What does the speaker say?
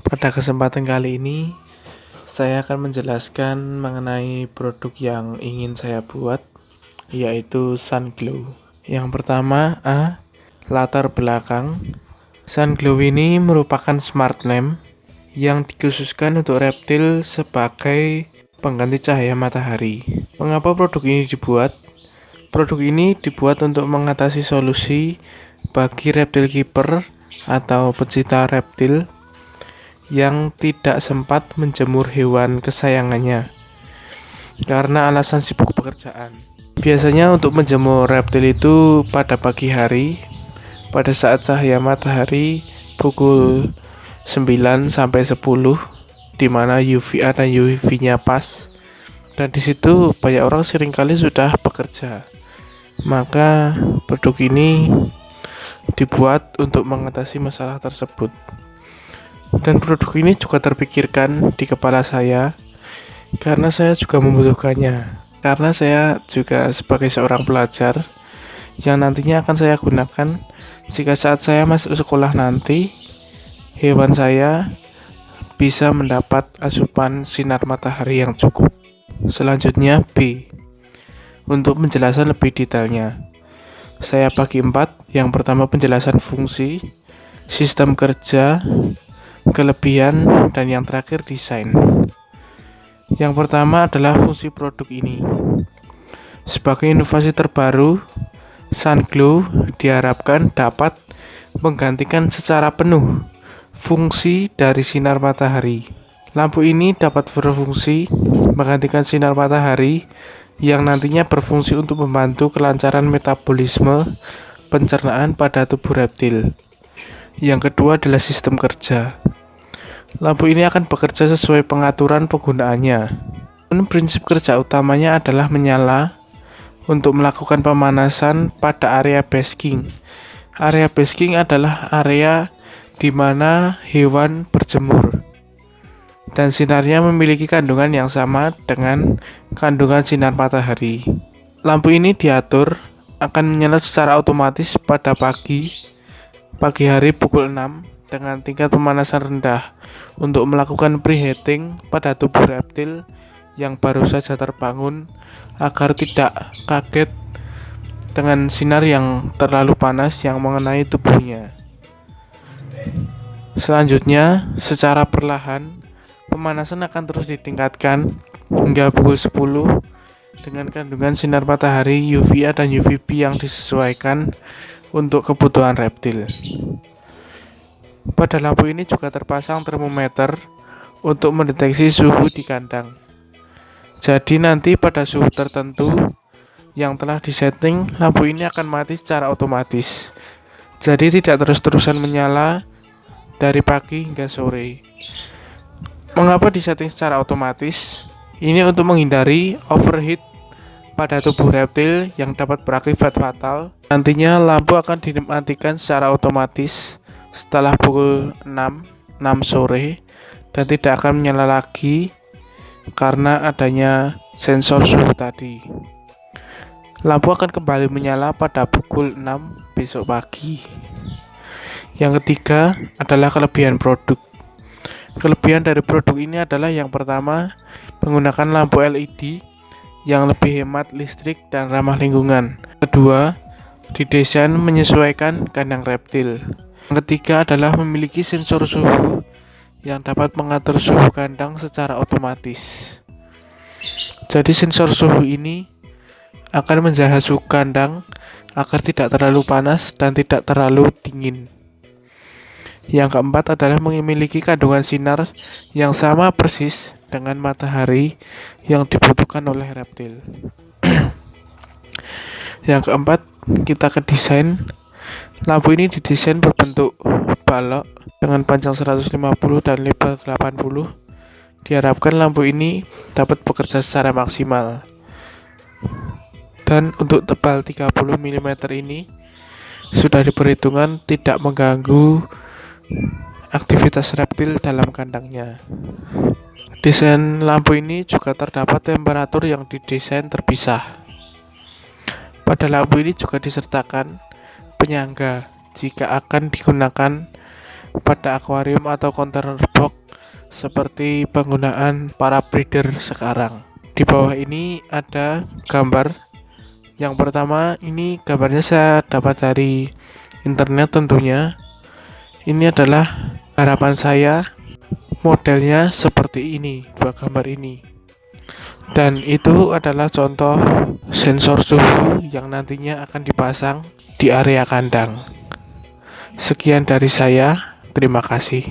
Pada kesempatan kali ini, saya akan menjelaskan mengenai produk yang ingin saya buat, yaitu Sunglow. Yang pertama, latar belakang. Sunglow ini merupakan smart lamp yang dikhususkan untuk reptil sebagai pengganti cahaya matahari. Mengapa produk ini dibuat? Produk ini dibuat untuk mengatasi solusi bagi reptil keeper atau pecinta reptil yang tidak sempat menjemur hewan kesayangannya karena alasan sibuk pekerjaan. Biasanya untuk menjemur reptil itu pada pagi hari, pada saat cahaya matahari pukul 9 sampai 10, di mana UVA dan UV-nya pas. Dan di situ banyak orang seringkali sudah bekerja. Maka produk ini dibuat untuk mengatasi masalah tersebut. Dan produk ini juga terpikirkan di kepala saya karena saya juga membutuhkannya. Karena saya juga sebagai seorang pelajar yang nantinya akan saya gunakan jika saat saya masuk sekolah nanti, hewan saya bisa mendapat asupan sinar matahari yang cukup. Selanjutnya B. Untuk penjelasan lebih detailnya, saya bagi 4. Yang pertama penjelasan fungsi, sistem kerja, kelebihan, dan yang terakhir desain. Yang pertama adalah fungsi produk ini. Sebagai inovasi terbaru, Sunglow diharapkan dapat menggantikan secara penuh fungsi dari sinar matahari. Lampu ini dapat berfungsi menggantikan sinar matahari yang nantinya berfungsi untuk membantu kelancaran metabolisme pencernaan pada tubuh reptil. Yang kedua adalah sistem kerja. Lampu ini akan bekerja sesuai pengaturan penggunaannya. Prinsip kerja utamanya adalah menyala untuk melakukan pemanasan pada area basking. Area basking adalah area di mana hewan berjemur dan sinarnya memiliki kandungan yang sama dengan kandungan sinar matahari. Lampu ini diatur akan menyala secara otomatis pada pagi hari pukul 6 dengan tingkat pemanasan rendah untuk melakukan preheating pada tubuh reptil yang baru saja terbangun agar tidak kaget dengan sinar yang terlalu panas yang mengenai tubuhnya. Selanjutnya, secara perlahan, pemanasan akan terus ditingkatkan hingga pukul 10 dengan kandungan sinar matahari UVA dan UVB yang disesuaikan untuk kebutuhan reptil. Pada lampu ini juga terpasang termometer untuk mendeteksi suhu di kandang. Jadi nanti pada suhu tertentu yang telah disetting, lampu ini akan mati secara otomatis. Jadi tidak terus-terusan menyala dari pagi hingga sore. Mengapa disetting secara otomatis? Ini untuk menghindari overheat pada tubuh reptil yang dapat berakibat fatal. Nantinya lampu akan dimatikan secara otomatis setelah pukul 6 sore dan tidak akan menyala lagi karena adanya sensor suhu tadi. Lampu akan kembali menyala pada pukul 6 besok pagi. Yang ketiga adalah kelebihan produk. Kelebihan dari produk ini adalah yang pertama, menggunakan lampu LED yang lebih hemat listrik dan ramah lingkungan. Kedua, didesain menyesuaikan kandang reptil. Yang ketiga adalah memiliki sensor suhu yang dapat mengatur suhu kandang secara otomatis. Jadi sensor suhu ini akan menjaga suhu kandang agar tidak terlalu panas dan tidak terlalu dingin. Yang keempat adalah memiliki kandungan sinar yang sama persis dengan matahari yang dibutuhkan oleh reptil. Yang keempat, kita ke desain. Lampu ini didesain berbentuk balok dengan panjang 150 dan lebar 80. Diharapkan lampu ini dapat bekerja secara maksimal. Dan untuk tebal 30 mm ini sudah diperhitungkan tidak mengganggu aktivitas reptil dalam kandangnya. Desain lampu ini juga terdapat temperatur yang didesain terpisah. Pada lampu ini juga disertakan penyangga jika akan digunakan pada akuarium atau container box seperti penggunaan para breeder sekarang. Di bawah ini ada gambar. Yang pertama, ini gambarnya saya dapat dari internet tentunya. Ini adalah harapan saya, modelnya seperti ini, dua gambar ini. Dan itu adalah contoh sensor suhu yang nantinya akan dipasang di area kandang. Sekian dari saya, terima kasih.